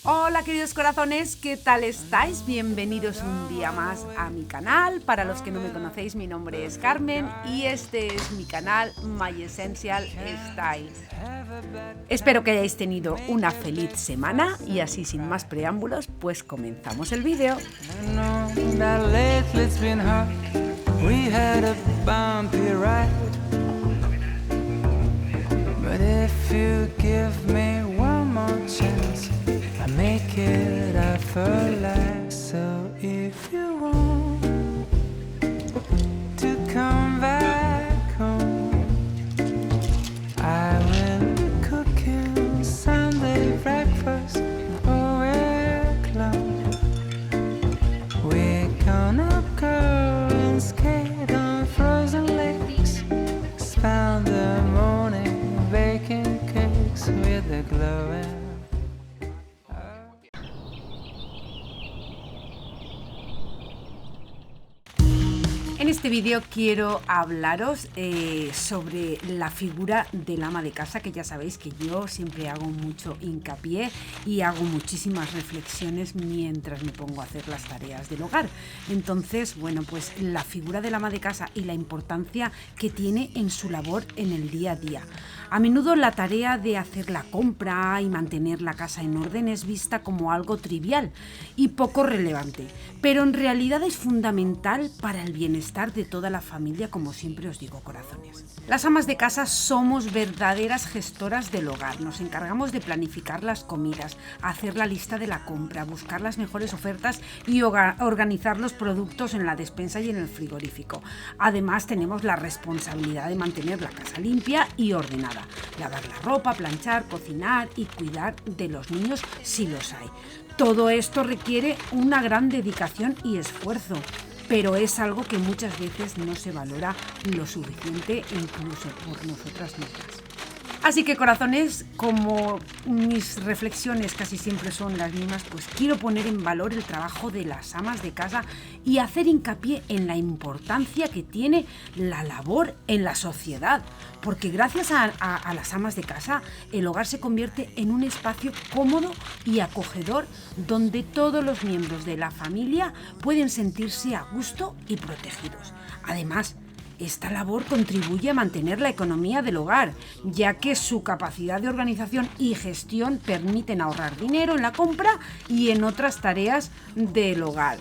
Hola queridos corazones, ¿qué tal estáis? Bienvenidos un día más a mi canal. Para los que no me conocéis, mi nombre es Carmen y este es mi canal My Essential Style. Espero que hayáis tenido una feliz semana y así sin más preámbulos, pues comenzamos el vídeo. Make it effortless. So if you want to come back home, I will cook you Sunday breakfast. Oh, we're close. We're gonna go and skate on frozen lakes. Spend the morning baking cakes with the glowing. En este vídeo quiero hablaros sobre la figura del ama de casa, que ya sabéis que yo siempre hago mucho hincapié y hago muchísimas reflexiones mientras me pongo a hacer las tareas del hogar. Entonces, bueno, pues la figura del ama de casa y la importancia que tiene en su labor en el día a día. A menudo la tarea de hacer la compra y mantener la casa en orden es vista como algo trivial y poco relevante, pero en realidad es fundamental para el bienestar de toda la familia, como siempre os digo, corazones. Las amas de casa somos verdaderas gestoras del hogar. Nos encargamos de planificar las comidas, hacer la lista de la compra, buscar las mejores ofertas y organizar los productos en la despensa y en el frigorífico. Además, tenemos la responsabilidad de mantener la casa limpia y ordenada, lavar la ropa, planchar, cocinar y cuidar de los niños si los hay. Todo esto requiere una gran dedicación y esfuerzo, pero es algo que muchas veces no se valora lo suficiente, incluso por nosotras mismas. Así que, corazones, como mis reflexiones casi siempre son las mismas, pues quiero poner en valor el trabajo de las amas de casa y hacer hincapié en la importancia que tiene la labor en la sociedad, porque gracias a las amas de casa el hogar se convierte en un espacio cómodo y acogedor donde todos los miembros de la familia pueden sentirse a gusto y protegidos. Además, esta labor contribuye a mantener la economía del hogar, ya que su capacidad de organización y gestión permiten ahorrar dinero en la compra y en otras tareas del hogar.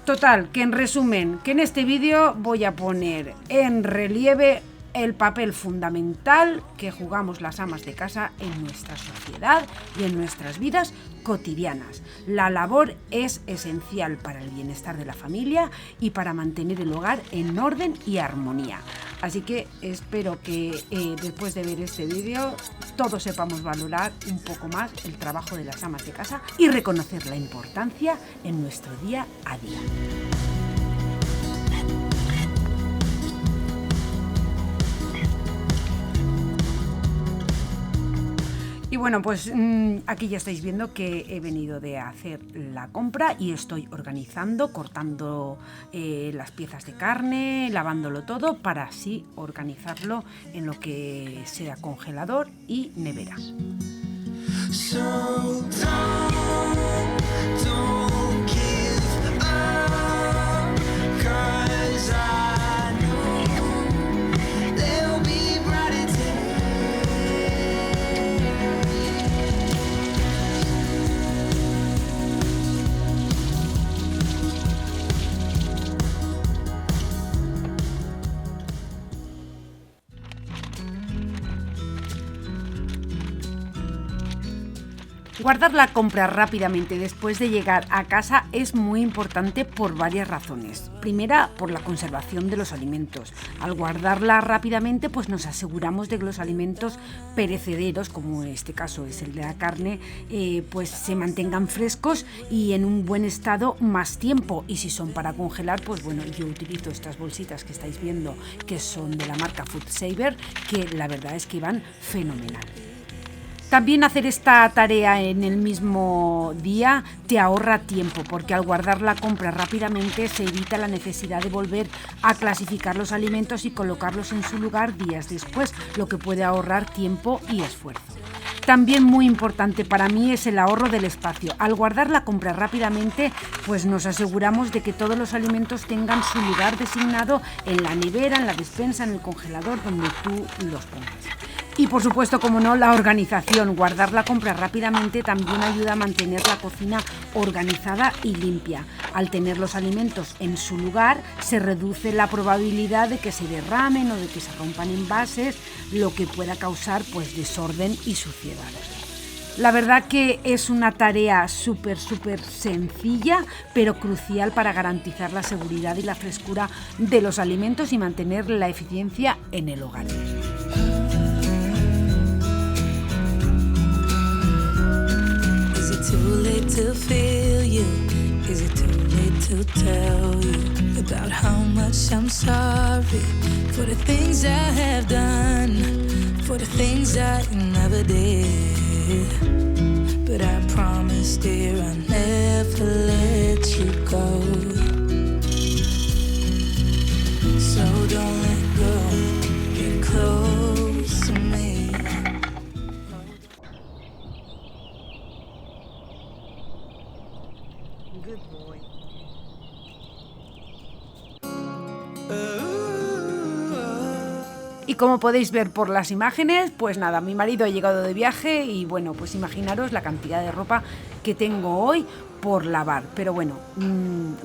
Total, que en resumen, que en este vídeo voy a poner en relieve el papel fundamental que jugamos las amas de casa en nuestra sociedad y en nuestras vidas cotidianas. La labor es esencial para el bienestar de la familia y para mantener el hogar en orden y armonía. Así que espero que después de ver este vídeo todos sepamos valorar un poco más el trabajo de las amas de casa y reconocer la importancia en nuestro día a día. Y bueno, pues aquí ya estáis viendo que he venido de hacer la compra y estoy organizando, cortando las piezas de carne, lavándolo todo para así organizarlo en lo que sea congelador y nevera. So don't give up, 'cause I know there'll be brighter days. Guardar la compra rápidamente después de llegar a casa es muy importante por varias razones. Primera, por la conservación de los alimentos. Al guardarla rápidamente, pues nos aseguramos de que los alimentos perecederos, como en este caso es el de la carne, pues se mantengan frescos y en un buen estado más tiempo. Y si son para congelar, pues bueno, yo utilizo estas bolsitas que estáis viendo, que son de la marca Food Saver, que la verdad es que van fenomenal. También hacer esta tarea en el mismo día te ahorra tiempo, porque al guardar la compra rápidamente se evita la necesidad de volver a clasificar los alimentos y colocarlos en su lugar días después, lo que puede ahorrar tiempo y esfuerzo. También muy importante para mí es el ahorro del espacio. Al guardar la compra rápidamente, pues nos aseguramos de que todos los alimentos tengan su lugar designado en la nevera, en la despensa, en el congelador, donde tú los pongas. Y por supuesto, como no, la organización. Guardar la compra rápidamente también ayuda a mantener la cocina organizada y limpia. Al tener los alimentos en su lugar, se reduce la probabilidad de que se derramen o de que se rompan envases, lo que pueda causar pues desorden y suciedad. La verdad que es una tarea súper sencilla, pero crucial para garantizar la seguridad y la frescura de los alimentos y mantener la eficiencia en el hogar. Too late to feel you? Is it too late to tell you about how much I'm sorry for the things I have done, for the things I never did? But I promise, dear, I'll never let you go. So don't let go, get close to me. Good boy. Y como podéis ver por las imágenes, pues nada, mi marido ha llegado de viaje y bueno, pues imaginaros la cantidad de ropa que tengo hoy por lavar. Pero bueno,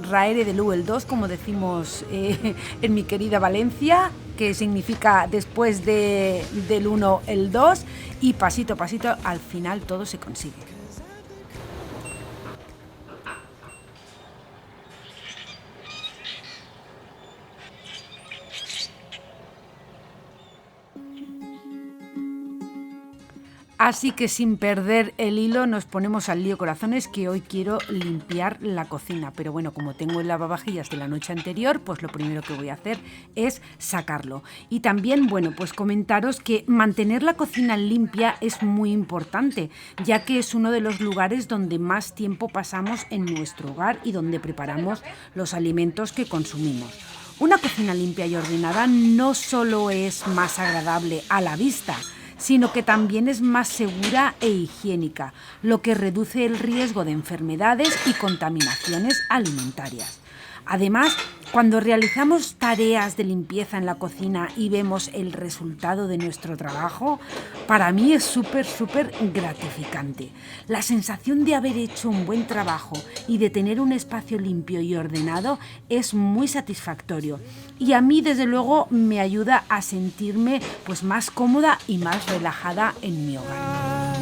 raere de l'u el 2, como decimos en mi querida Valencia, que significa después del 1 el 2, y pasito a pasito al final todo se consigue. Así que sin perder el hilo nos ponemos al lío, corazones, que hoy quiero limpiar la cocina. Pero bueno, como tengo el lavavajillas de la noche anterior, pues lo primero que voy a hacer es sacarlo. Y también, bueno, pues comentaros que mantener la cocina limpia es muy importante, ya que es uno de los lugares donde más tiempo pasamos en nuestro hogar y donde preparamos los alimentos que consumimos. Una cocina limpia y ordenada no solo es más agradable a la vista, sino que también es más segura e higiénica, lo que reduce el riesgo de enfermedades y contaminaciones alimentarias. Además, cuando realizamos tareas de limpieza en la cocina y vemos el resultado de nuestro trabajo, para mí es súper gratificante. La sensación de haber hecho un buen trabajo y de tener un espacio limpio y ordenado es muy satisfactorio. Y a mí, desde luego, me ayuda a sentirme pues más cómoda y más relajada en mi hogar.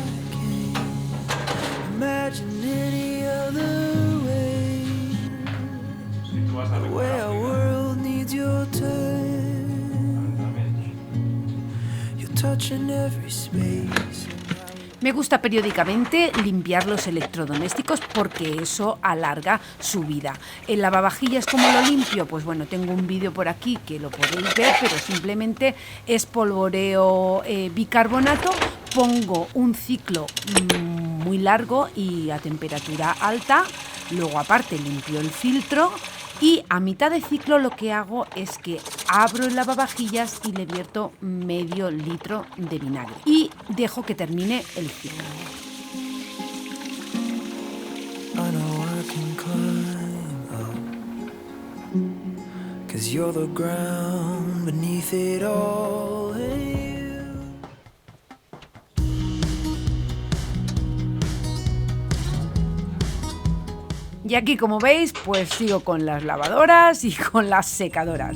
Me gusta periódicamente limpiar los electrodomésticos porque eso alarga su vida. El lavavajillas, ¿cómo lo limpio? Pues bueno, tengo un vídeo por aquí que lo podéis ver, pero simplemente espolvoreo bicarbonato, pongo un ciclo muy largo y a temperatura alta, luego aparte limpio el filtro. Y a mitad de ciclo lo que hago es que abro el lavavajillas y le vierto medio litro de vinagre y dejo que termine el ciclo. Y aquí, como veis, pues sigo con las lavadoras y con las secadoras.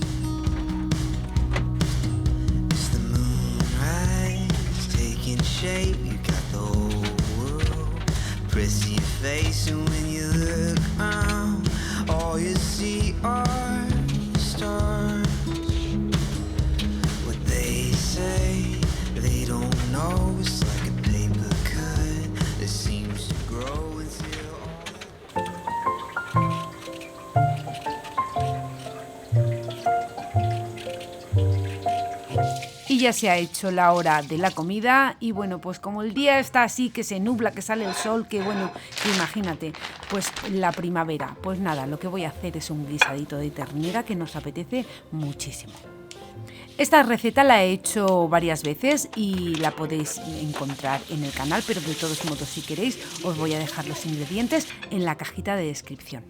pretty face, and when you look around, all you see are stars. What they say, they don't know. It's like a paper cut that seems to grow until Y ya se ha hecho la hora de la comida y bueno, pues como el día está así, que se nubla, que sale el sol, que bueno, imagínate, pues la primavera. Pues nada, lo que voy a hacer es un guisadito de ternera que nos apetece muchísimo. Esta receta la he hecho varias veces y la podéis encontrar en el canal, pero de todos modos, si queréis, os voy a dejar los ingredientes en la cajita de descripción.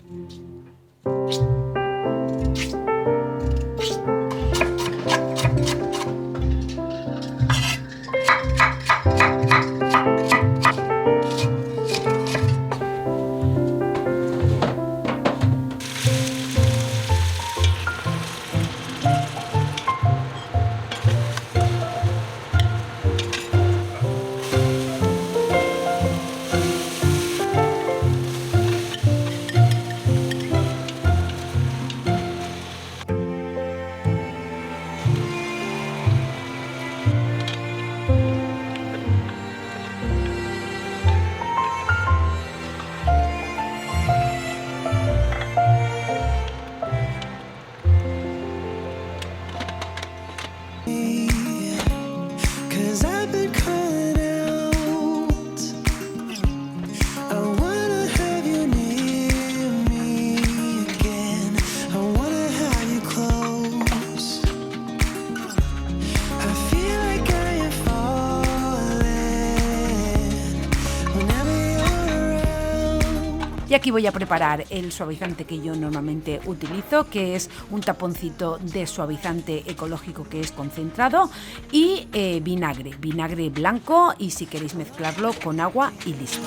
Y aquí voy a preparar el suavizante que yo normalmente utilizo, que es un taponcito de suavizante ecológico que es concentrado y vinagre blanco, y si queréis mezclarlo con agua y listo.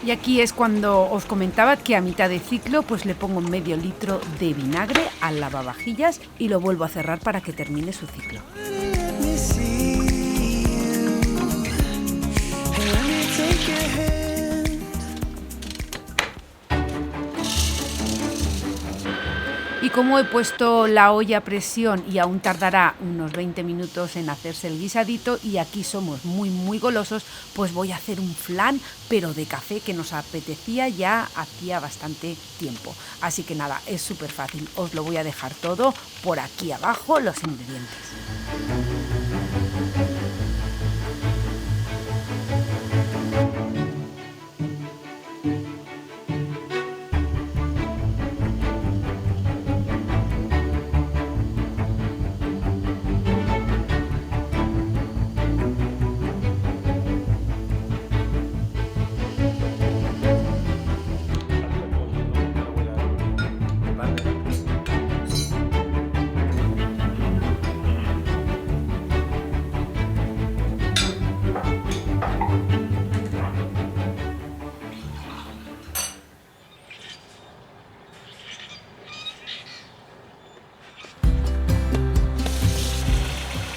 Y aquí es cuando os comentaba que a mitad de ciclo pues le pongo medio litro de vinagre al lavavajillas y lo vuelvo a cerrar para que termine su ciclo. Y como he puesto la olla a presión y aún tardará unos 20 minutos en hacerse el guisadito, y aquí somos muy golosos, pues voy a hacer un flan, pero de café, que nos apetecía ya hacía bastante tiempo. Así que nada, es súper fácil. Os lo voy a dejar todo por aquí abajo, los ingredientes.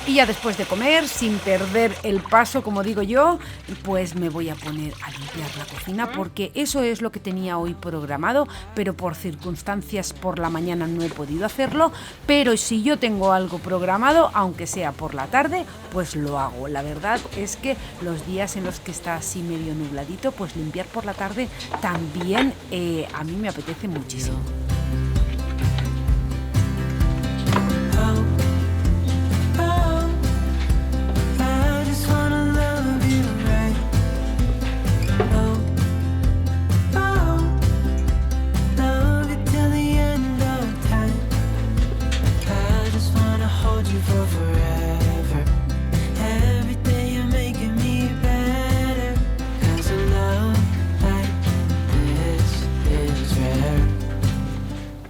Y ya después de comer, sin perder el paso, como digo yo, pues me voy a poner a limpiar la cocina, porque eso es lo que tenía hoy programado, pero por circunstancias por la mañana no he podido hacerlo. Pero si yo tengo algo programado, aunque sea por la tarde, pues lo hago. La verdad es que los días en los que está así medio nubladito, pues limpiar por la tarde también a mí me apetece muchísimo.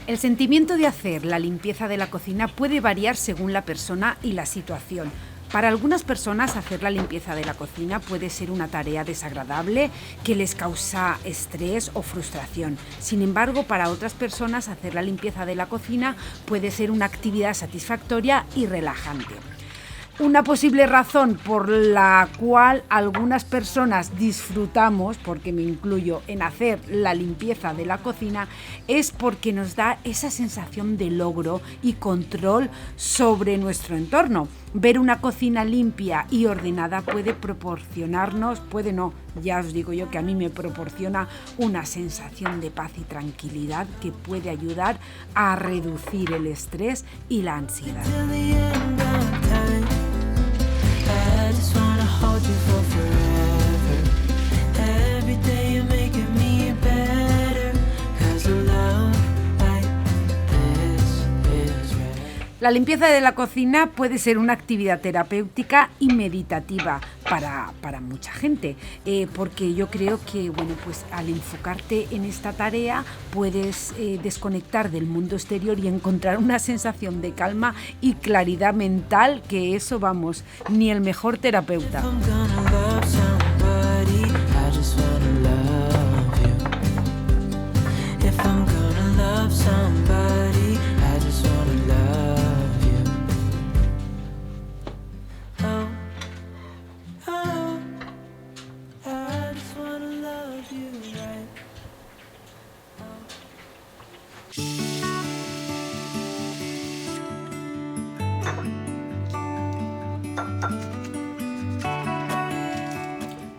El sentimiento de hacer la limpieza de la cocina puede variar según la persona y la situación. Para algunas personas hacer la limpieza de la cocina puede ser una tarea desagradable que les causa estrés o frustración. Sin embargo, para otras personas hacer la limpieza de la cocina puede ser una actividad satisfactoria y relajante. Una posible razón por la cual algunas personas disfrutamos, porque me incluyo, en hacer la limpieza de la cocina es porque nos da esa sensación de logro y control sobre nuestro entorno. Ver una cocina limpia y ordenada puede proporcionarnos, puede no, ya os digo yo que a mí me proporciona una sensación de paz y tranquilidad que puede ayudar a reducir el estrés y la ansiedad. I just wanna hold you for forever. Every day you're making me better. 'Cause a love like this is rare. La limpieza de la cocina puede ser una actividad terapéutica y meditativa para mucha gente, porque yo creo que bueno, pues al enfocarte en esta tarea puedes desconectar del mundo exterior y encontrar una sensación de calma y claridad mental, que eso, vamos, ni el mejor terapeuta. I'm gonna love somebody, I just wanna love you. If I'm gonna love somebody, I just wanna love you. Oh, oh, I just wanna love you right.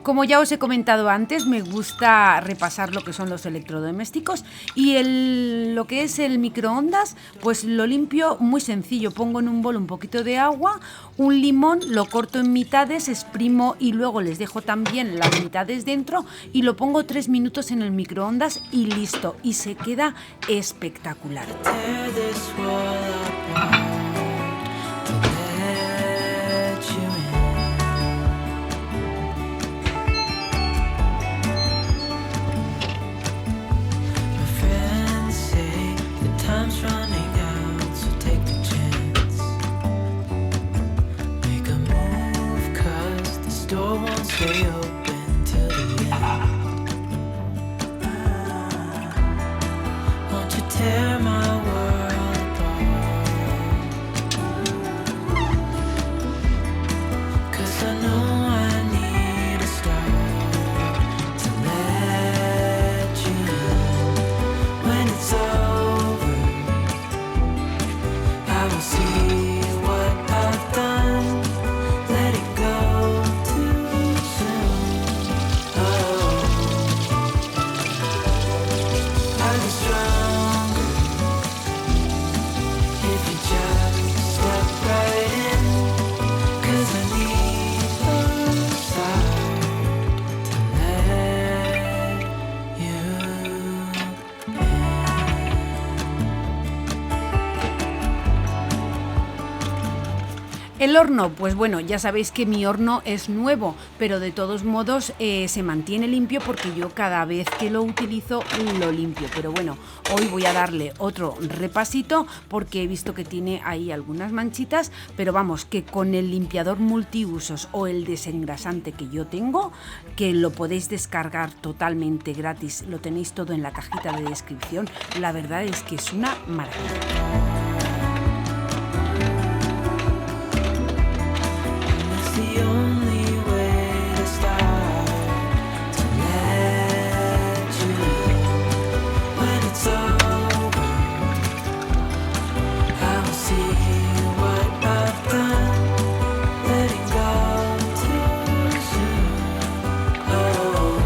Como ya os he comentado antes, me gusta repasar lo que son los electrodomésticos y lo que es el microondas, pues lo limpio muy sencillo. Pongo en un bol un poquito de agua, un limón, lo corto en mitades, exprimo y luego les dejo también las mitades dentro y lo pongo 3 minutos en el microondas y listo. Y se queda espectacular. Tear this world apart to let you in. My friends say the time's running out, so take the chance. Make a move, 'cause the store won't stay open till the end. Won't you tear my world apart? 'Cause I know I need a start to let you in. When it's over, I will see what I've done. Let it go too soon. Oh, I'll be stronger if you just step right in. 'Cause I need a start to let you in. El horno, pues bueno, ya sabéis que mi horno es nuevo, pero de todos modos se mantiene limpio porque yo cada vez que lo utilizo lo limpio. Pero bueno, hoy voy a darle otro repasito porque he visto que tiene ahí algunas manchitas, pero vamos, que con el limpiador multiusos o el desengrasante que yo tengo, que lo podéis descargar totalmente gratis, lo tenéis todo en la cajita de descripción, la verdad es que es una maravilla. It's the only way to start to let you in. When it's over, I will see what I've done. Letting go too soon. Oh,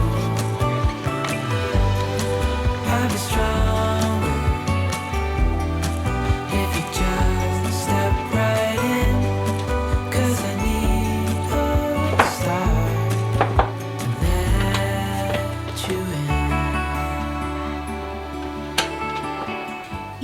I'll be stronger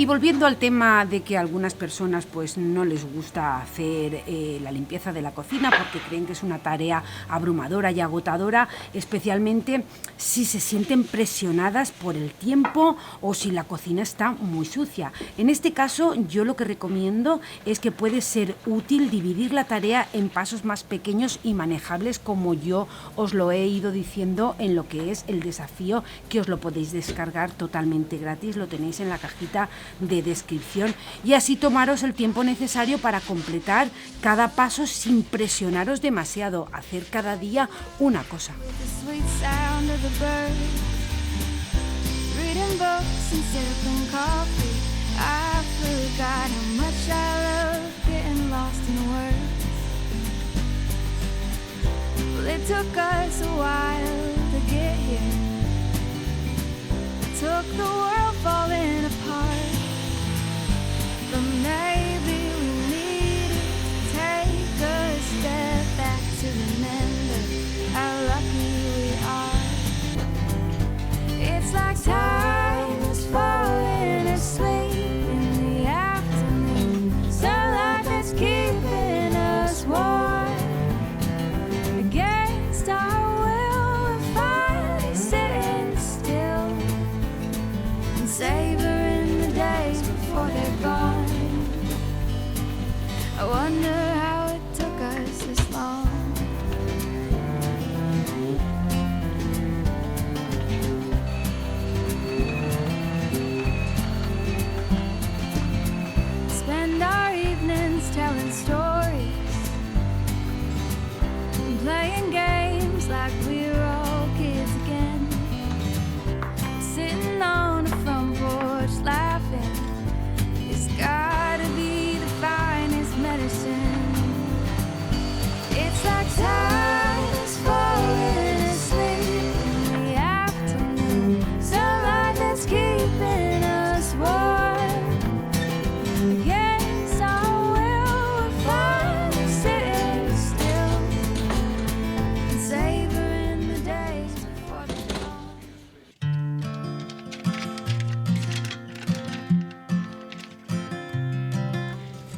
Y volviendo al tema de que a algunas personas pues no les gusta hacer la limpieza de la cocina porque creen que es una tarea abrumadora y agotadora, especialmente si se sienten presionadas por el tiempo o si la cocina está muy sucia. En este caso, yo lo que recomiendo es que puede ser útil dividir la tarea en pasos más pequeños y manejables, como yo os lo he ido diciendo en lo que es el desafío, que os lo podéis descargar totalmente gratis, lo tenéis en la cajita de descripción, y así tomaros el tiempo necesario para completar cada paso sin presionaros demasiado, hacer cada día una cosa. It took us a while to get here. It took the world falling apart. But maybe we needed to take a step back to remember how lucky we are. It's like time is falling asleep in the afternoon. Sunlight that's keeping us warm. Against our will, we're finally sitting still and savoring the days before they're gone. I wonder how it took us this long. Spend our evenings telling stories and playing games like we're all kids again. Sitting on the front porch laughing. It's gotta be the finest medicine. It's like time is falling asleep in the afternoon. Sunlight that's keeping us warm. Against our will, we're finally sitting still and savoring the days before they're gone.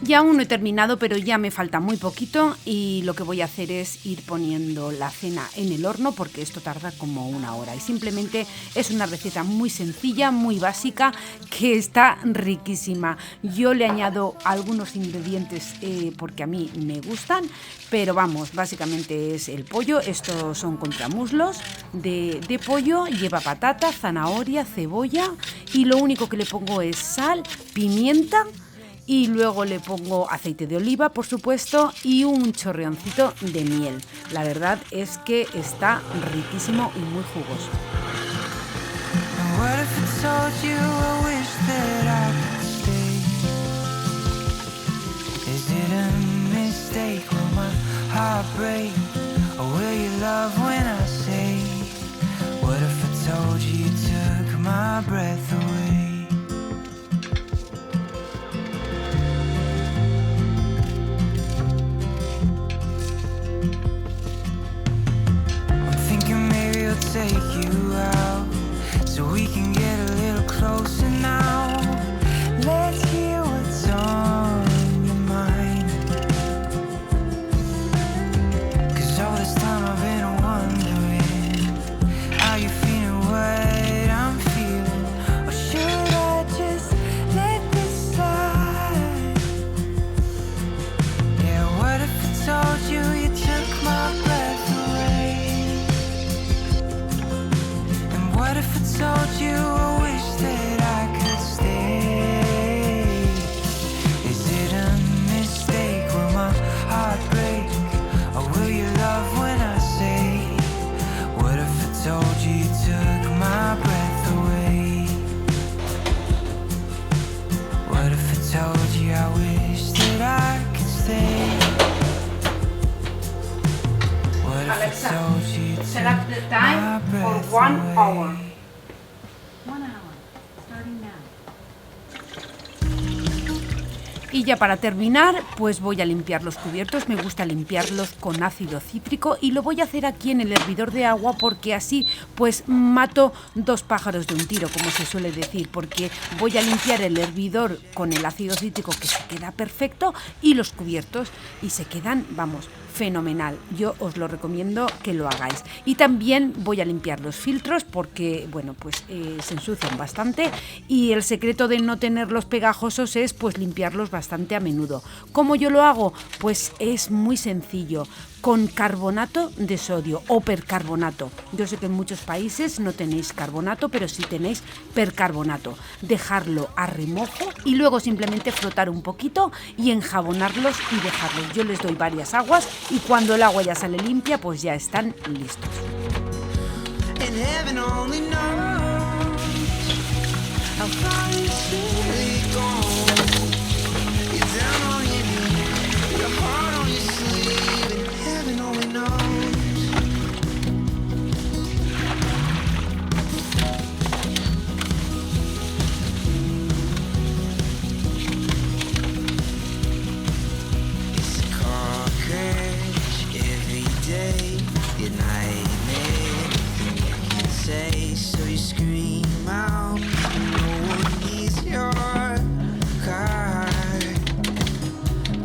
Ya aún no he terminado, pero ya me falta muy poquito y lo que voy a hacer es ir poniendo la cena en el horno porque esto tarda como 1 hora y simplemente es una receta muy sencilla, muy básica, que está riquísima. Yo le añado algunos ingredientes porque a mí me gustan, pero vamos, básicamente es el pollo. Estos son contramuslos de pollo, lleva patata, zanahoria, cebolla y lo único que le pongo es sal, pimienta. Y luego le pongo aceite de oliva, por supuesto, y un chorreoncito de miel. La verdad es que está riquísimo y muy jugoso. What if I told you I wish that I could stay? Is it a mistake? Will my heart break? Or will you love when I say? What if I told you you took my breath away? Take you out so we can get a little closer now. Let's hear what's on your mind. 'Cause all this time I've been wondering how you feeling, what I'm feeling. Or should I just let this slide? Yeah, what if I told you you took my breath away? What if I told you I wish that I could stay? Is it a mistake? Will my heart break? Or will you love when I say? What if I told you you took my breath away? What if I told you I wish that I could stay? What if Alexa, I told you you took set up the time my for breath 1 away? hour. 1 hour, starting now. Y ya para terminar, pues voy a limpiar los cubiertos. Me gusta limpiarlos con ácido cítrico y lo voy a hacer aquí en el hervidor de agua porque así pues mato dos pájaros de un tiro, como se suele decir, porque voy a limpiar el hervidor con el ácido cítrico, que se queda perfecto, y los cubiertos y se quedan, vamos, fenomenal. Yo os lo recomiendo que lo hagáis. Y también voy a limpiar los filtros porque, bueno, pues se ensucian bastante y el secreto de no tenerlos pegajosos es pues limpiarlos bastante a menudo. ¿Cómo yo lo hago? Pues es muy sencillo. Con carbonato de sodio o percarbonato. Yo sé que en muchos países no tenéis carbonato, pero sí tenéis percarbonato. Dejarlo a remojo y luego simplemente frotar un poquito y enjabonarlos y dejarlos. Yo les doy varias aguas y cuando el agua ya sale limpia, pues ya están listos. And heaven only knows how far it's really gone. You're down on your knees, your heart on your sleeve, and heaven only knows. It's a car crash every day, your nightmare, you can say, so you scream out, no one needs your car.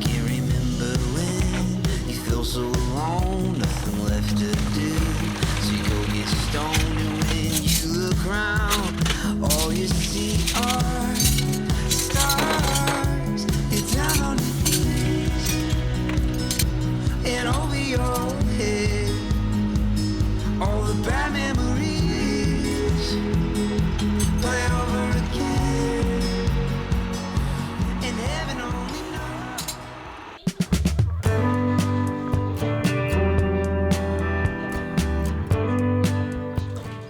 Can't remember when you feel so alone, nothing left to do, so you go get stoned, and when you look around, all you see are stars. You're down on your knees, and over your head, all the bad memories play over again, and heaven only knows.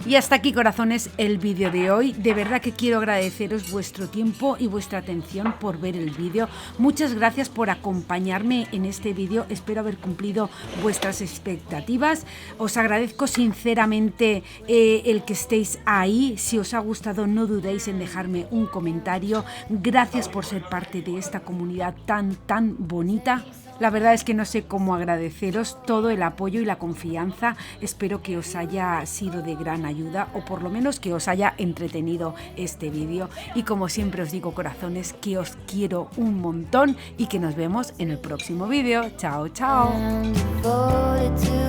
Y hasta aquí, corazones, el vídeo de hoy. De verdad que quiero agradeceros vuestro tiempo y vuestra atención por ver el vídeo. Muchas gracias por acompañarme en este vídeo. Espero haber cumplido vuestras expectativas. Os agradezco sinceramente el que estéis ahí. Si os ha gustado, no dudéis en dejarme un comentario. Gracias por ser parte de esta comunidad tan bonita. La verdad es que no sé cómo agradeceros todo el apoyo y la confianza. Espero que os haya sido de gran ayuda o por lo menos que os haya entretenido este vídeo. Y como siempre os digo, corazones, que os quiero un montón y que nos vemos en el próximo vídeo. Chao, chao. And devoted to